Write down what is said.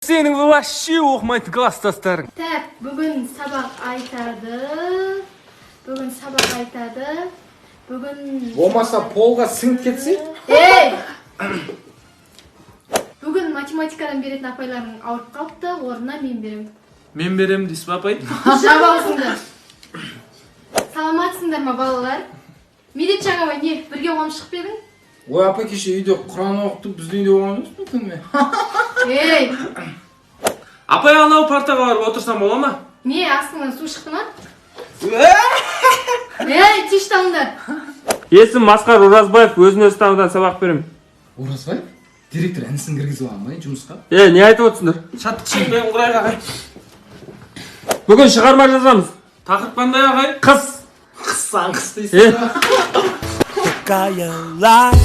Senin вообще оқымайтын класстастарың. Так, бүгін сабақ айтады. Бүгін Болмаса полға сіңіп кетсе? Ей! Бүгін математикадан беретін апайларың ауырып қалыпты, орнына мен беремін. Мен берем дейсіз ба, апай? Жап аузыңды. Саламатсыңдар ма, балалар? Медет жаңабай не, бірге оған шығып едің? Ой, апа кеше үйде Құран оқытып, біздің үйде оған емес пе күнме? Ей! Апай, анау партаға барып отырсам бола ма? Не, астыңнан су шықты ма? Ей, тиш талыңдар. Есім Масқар Оразбаев, өзін өзі танудан сабақ берем. Оразбай? Директор інісін кіргізіп алмай жұмысқа? Не айтып отырсыңдар? Шаттық шықпай ұлғырайға ағай. Бүгін шығарма жазамыз. Тақырып қандай ағай? Қыс. Қыссан қыс дейсің. Каялар.